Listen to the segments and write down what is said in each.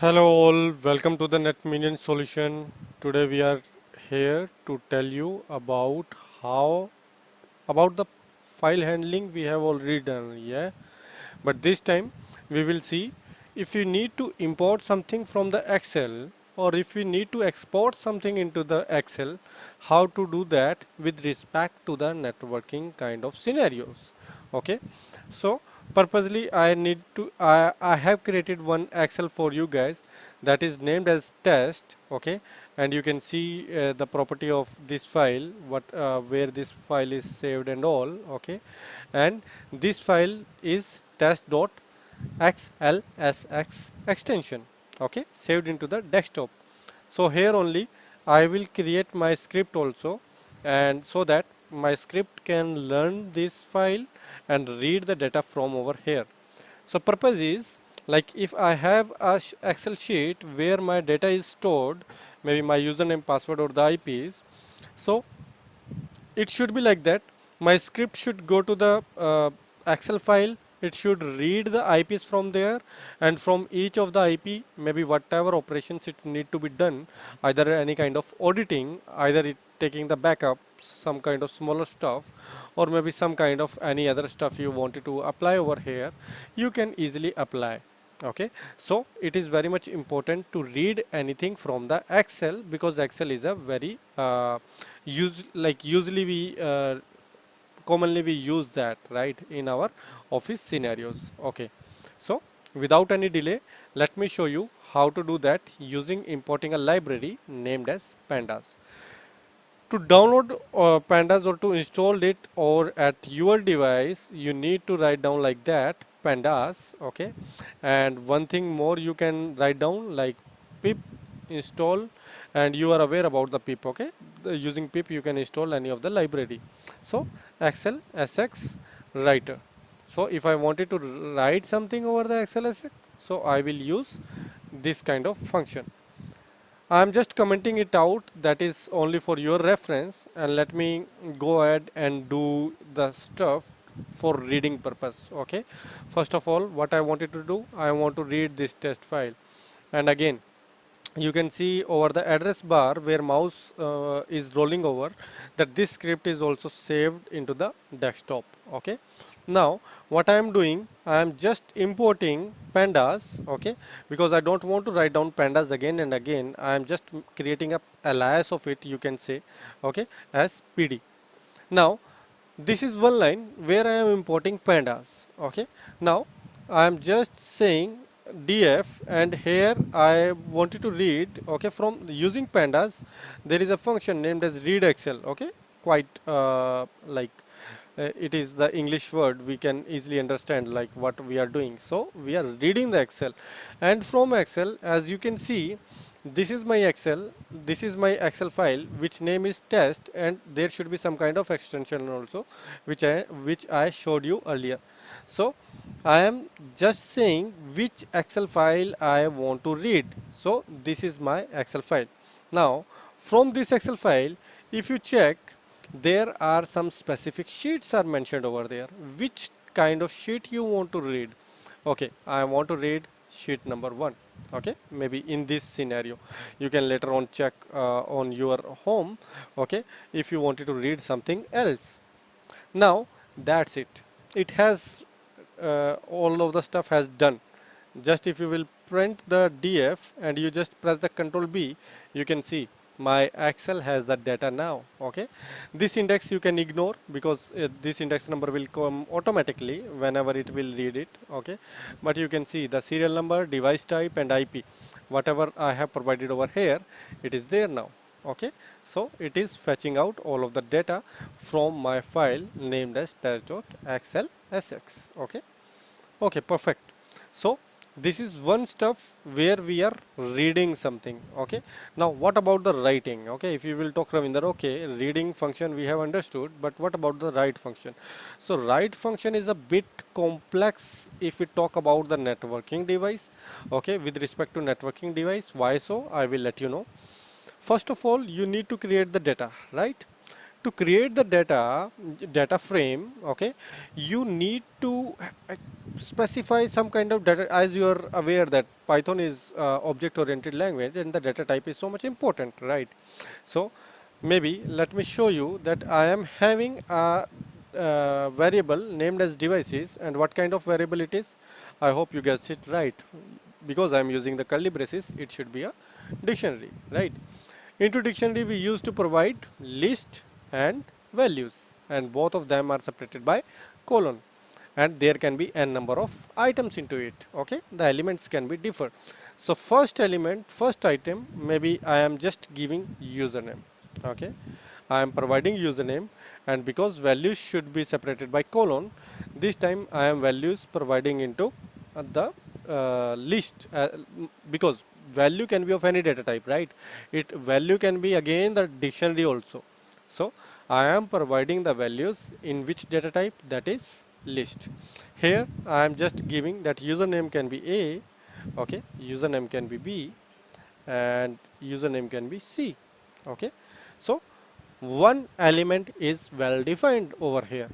Hello all, welcome to the NetMinion solution. Today we are here to tell you how about the file handling we have already done, yeah. But this time we will see if you need to import something from the Excel or if we need to export something into the Excel, how to do that with respect to the networking kind of scenarios. Okay, so purposely I have created one Excel for you guys that is named as test. Okay, and you can see the property of this file, where this file is saved and all. Okay, and this file is test.xlsx extension, okay, saved into the desktop. So here only I will create my script also, and so that my script can learn this file and read the data from over here. So purpose is, like, if I have a Excel sheet where my data is stored, maybe my username, password or the IPs, so it should be like that. My script should go to the Excel file. It should read the IPs from there, and from each of the IP, maybe whatever operations it need to be done, either any kind of auditing, either it taking the backup, some kind of smaller stuff, or maybe some kind of any other stuff you wanted to apply over here, you can easily apply. Okay, so it is very much important to read anything from the Excel, because Excel is a very usually we commonly we use that, right, in our office scenarios. Okay, so without any delay, let me show you how to do that using importing a library named as Pandas. To download Pandas or to install it or at your device, you need to write down like that Pandas. Okay, and one thing more you can write down like pip install, and you are aware about the pip. Okay, using pip you can install any of the library. So Excel SX writer. So if I wanted to write something over the Excel SX, so I will use this kind of function. I'm just commenting it out, that is only for your reference, and let me go ahead and do the stuff for reading purpose. Okay, first of all, what I wanted to do, I want to read this test file, and again you can see over the address bar where mouse is rolling over, that this script is also saved into the desktop. Okay, now what I am doing, I am just importing Pandas. Okay, because I don't want to write down Pandas again and again, I am just creating a alias of it, you can say, okay, as PD. Now this is one line where I am importing Pandas. Okay, now I am just saying df, and here I wanted to read, okay, from using Pandas there is a function named as read Excel. Okay, quite it is the English word, we can easily understand like what we are doing. So we are reading the Excel, and from Excel, as you can see, this is my Excel, this is my Excel file which name is test, and there should be some kind of extension also which I showed you earlier. So I am just saying which Excel file I want to read. So this is my Excel file. Now from this Excel file, if you check, there are some specific sheets are mentioned over there. Which kind of sheet you want to read? Okay, I want to read sheet number 1. Okay, maybe in this scenario you can later on check on your home, okay, if you wanted to read something else. Now that's it, it has all of the stuff has done. Just if you will print the df and you just press the control B, you can see my Excel has the data now. Okay, this index you can ignore, because this index number will come automatically whenever it will read it. Okay, but you can see the serial number, device type and IP, whatever I have provided over here, it is there now. Okay, so it is fetching out all of the data from my file named as test.xlsx. Okay, okay, perfect. So this is one stuff where we are reading something. Okay, now what about the writing? Okay, if you will talk, Ravinder, okay, reading function we have understood, but what about the write function? So write function is a bit complex if we talk about the networking device. Okay, with respect to networking device, why so, I will let you know. First of all, you need to create the data, right? To create the data frame, okay, you need to specify some kind of data. As you are aware that Python is object oriented language and the data type is so much important, right? So maybe let me show you that I am having a variable named as devices, and what kind of variable it is, I hope you guessed it right, because I am using the curly braces, it should be a dictionary, right? Into dictionary we used to provide list and values, and both of them are separated by colon, and there can be n number of items into it. Okay, the elements can be different. So first element, first item, maybe I am just giving username. Okay, I am providing username, and because values should be separated by colon, this time I am values providing into the list, because value can be of any data type, right? It value can be again the dictionary also. So I am providing the values in which data type, that is list. Here I am just giving that username can be A, okay, username can be B, and username can be C. Okay, so one element is well defined over here.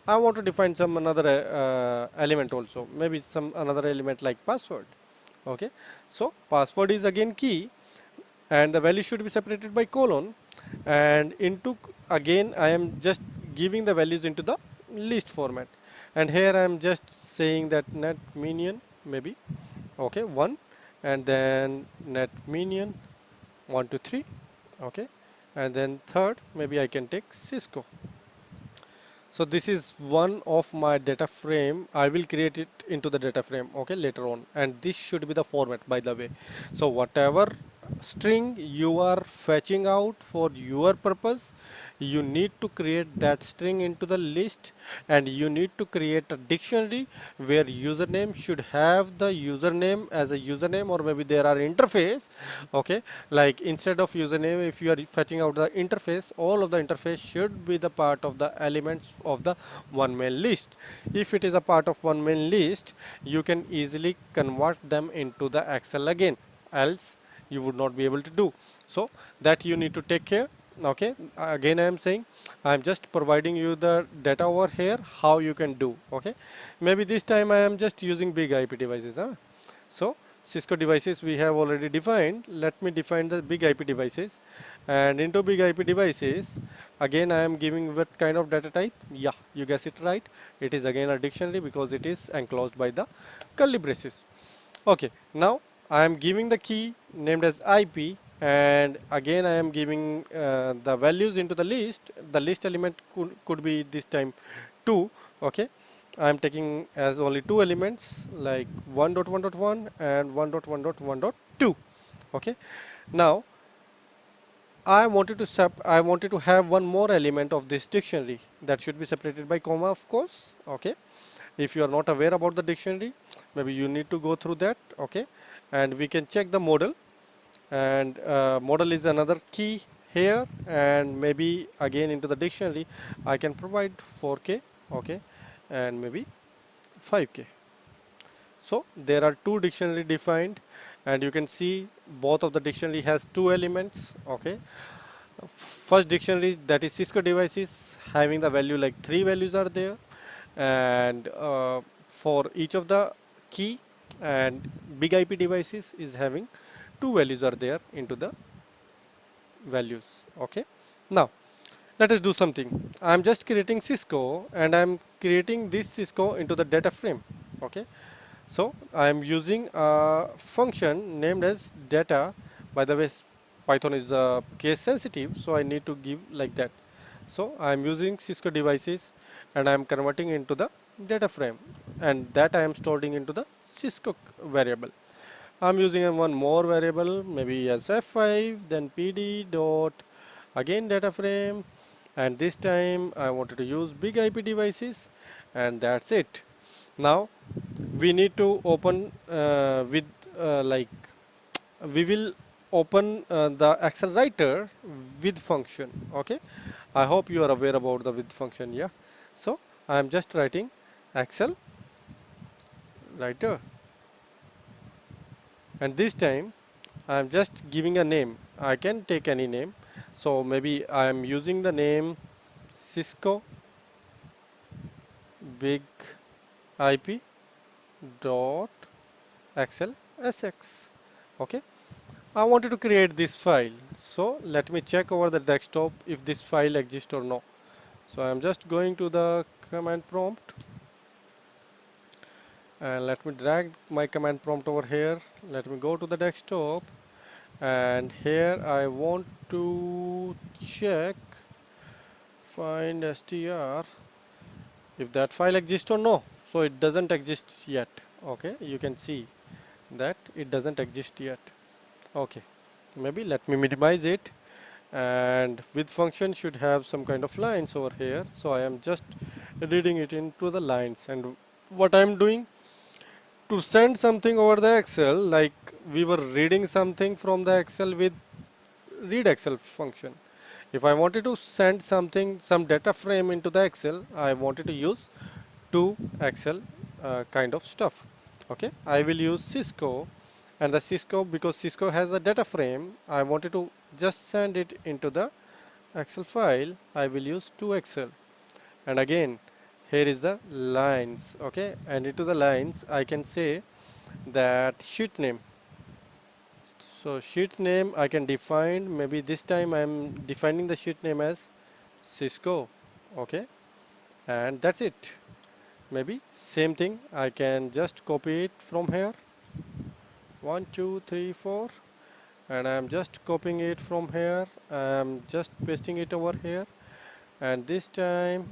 I want to define some another element also, maybe some another element like password. Okay, so password is again key, and the value should be separated by colon, and into again I am just giving the values into the list format, and here I am just saying that net minion maybe, okay, 1, and then net minion 1 to 3, okay, and then third maybe I can take Cisco. So this is one of my data frame. I will create it into the data frame, okay, later on, and this should be the format, by the way. So whatever string you are fetching out for your purpose, you need to create that string into the list, and you need to create a dictionary where username should have the username as a username, or maybe there are interface. Okay, like instead of username, if you are fetching out the interface, all of the interface should be the part of the elements of the one main list. If it is a part of one main list, you can easily convert them into the Excel again, else you would not be able to do. So that you need to take care. Okay, again I am saying, I am just providing you the data over here, how you can do. Okay, maybe this time I am just using big IP devices, huh? So Cisco devices we have already defined. Let me define the big IP devices, and into big IP devices again I am giving what kind of data type. Yeah, you guess it right, it is again a dictionary because it is enclosed by the curly braces. Okay, now I am giving the key named as IP, and again I am giving the values into the list. The list element could be this time 2. Okay, I am taking as only 2 elements, like 1.1.1 and 1.1.1.2. Okay, now I wanted to have one more element of this dictionary that should be separated by comma, of course. Okay, if you are not aware about the dictionary, maybe you need to go through that. Okay, and we can check the model, and model is another key here, and maybe again into the dictionary I can provide 4k, okay, and maybe 5k. So there are two dictionary defined, and you can see both of the dictionary has two elements. Okay, first dictionary, that is Cisco devices, having the value like 3 values are there, and for each of the key, and big IP devices is having 2 values are there into the values. Okay, now let us do something. I am just creating Cisco, and I am creating this Cisco into the data frame. Okay, so I am using a function named as data. By the way, Python is case sensitive, so I need to give like that. So I am using Cisco devices, and I am converting into the data frame, and that I am storing into the Cisco variable. I am using one more variable, maybe as f5, then pd dot again data frame, and this time I wanted to use big IP devices, and that's it. Now we need to open with like we will open the Excel writer with function. Okay, I hope you are aware about the with function. Yeah, so I am just writing Excel writer, and this time I am just giving a name. I can take any name, so maybe I am using the name Cisco big IP, dot excel sx. Okay, I wanted to create this file, so let me check over the desktop if this file exists or no. So I am just going to the command prompt and let me drag my command prompt over here. Let me go to the desktop, and here I want to check find str if that file exists or no. So it doesn't exist yet. Okay, you can see that it doesn't exist yet. Okay, maybe let me minimize it, and with function should have some kind of lines over here, so I am just reading it into the lines. And what I am doing to send something over the excel, like we were reading something from the excel with read excel function. If I wanted to send something, some data frame into the excel, I wanted to use to excel kind of stuff. Okay, I will use cisco, and the cisco, because cisco has a data frame, I wanted to just send it into the excel file. I will use to excel, and again here is the lines. Okay, and into the lines I can say that sheet name. So sheet name I can define, maybe this time I am defining the sheet name as cisco. Okay, and that's it. Maybe same thing, I can just copy it from here, 1 2 3 4, and I am just copying it from here. I am just pasting it over here, and this time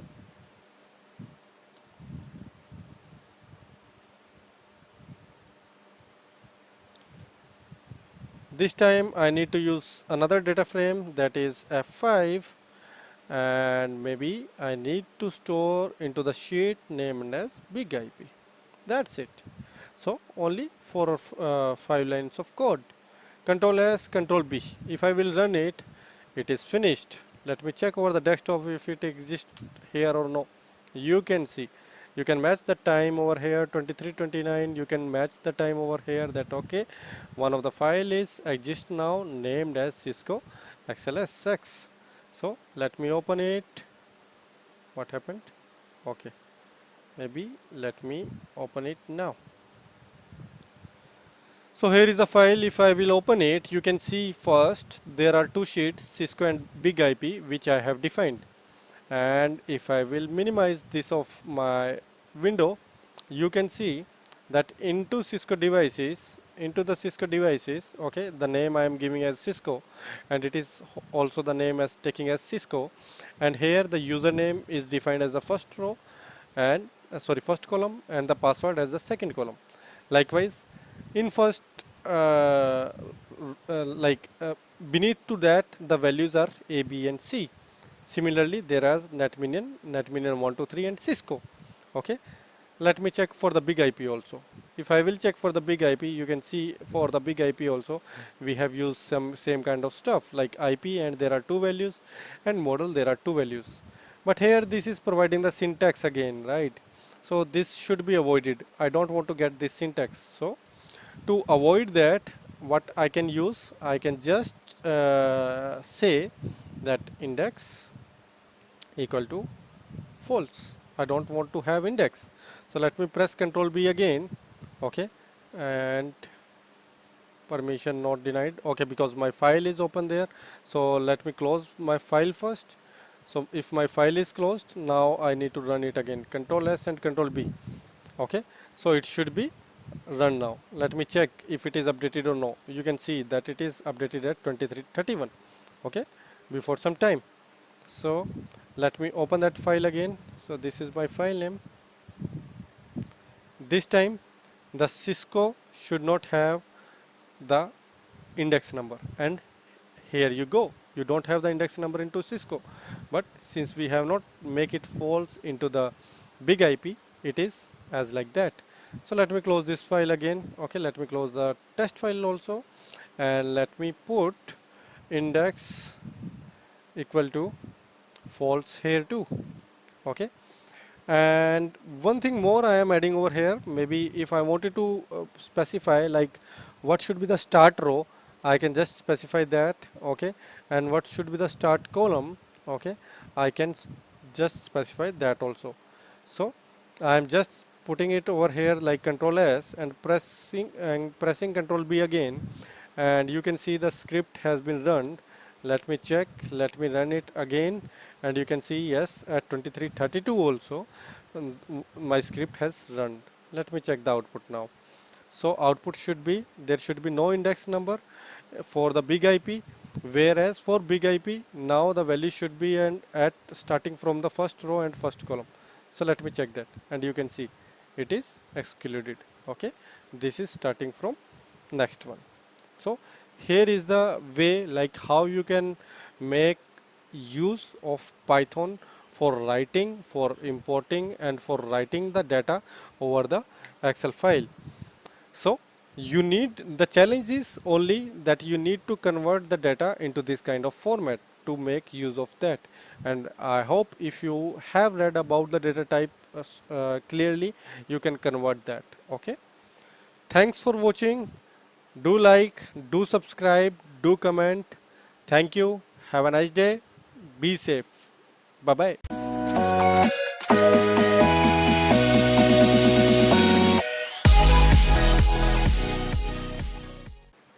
I need to use another data frame, that is F5, and maybe I need to store into the sheet named as big IP. That's it. So only 4 or 5 lines of code. Control S, Control B. If I will run it, it is finished. Let me check over the desktop if it exists here or no. You can see, you can match the time over here 23:29. You can match the time over here, that okay, one of the file is exist now named as Cisco XLSX. So let me open it. What happened? Okay, maybe let me open it now. So here is the file. If I will open it, you can see first there are two sheets, Cisco and big IP, which I have defined. And if I will minimize this of my window, you can see that into the Cisco devices, okay, the name I am giving as Cisco, and it is also the name as taking as Cisco, and here the username is defined as the first row, and first column, and the password as the second column. Likewise, in first like beneath to that, the values are A, B, and C. Similarly, there are NetMinion 123 and Cisco. Okay, let me check for the big IP also. If I will check for the big IP, you can see for the big IP also we have used some same kind of stuff like IP, and there are two values, and model there are two values. But here this is providing the syntax again, right? So this should be avoided. I don't want to get this syntax. So to avoid that, what I can use, I can just say that index equal to false. I don't want to have index. So let me press Ctrl B again. Okay, and permission not denied. Okay, because my file is open there. So let me close my file first. So if my file is closed, now I need to run it again. Ctrl S and Ctrl B. Okay, so it should be run now. Let me check if it is updated or no. You can see that it is updated at 23:31. Okay, before some time. So let me open that file again. So this is my file name. This time the Cisco should not have the index number, and here you go, you don't have the index number into Cisco. But since we have not make it false into the big IP, it is as like that. So let me close this file again. Okay, let me close the test file also, and let me put index equal to false here too. Okay, and one thing more I am adding over here. Maybe if I wanted to specify like what should be the start row, I can just specify that. Okay, and what should be the start column, okay, I can just specify that also. So I am just putting it over here like Control S and pressing Control B again, and you can see the script has been run. Let me check, let me run it again, and you can see yes, at 23:32 also my script has run. Let me check the output now. So output should be, there should be no index number for the big IP, whereas for big IP now the value should be at starting from the first row and first column. So let me check that, and you can see it is excluded. Okay, this is starting from next one. So here is the way like how you can make use of Python for writing, for importing, and for writing the data over the Excel file. So you need, the challenge is only that you need to convert the data into this kind of format to make use of that. And I hope if you have read about the data type clearly, you can convert that. Okay. Thanks for watching. Do like, do subscribe, do comment. Thank you. Have a nice day. Be safe. Bye bye.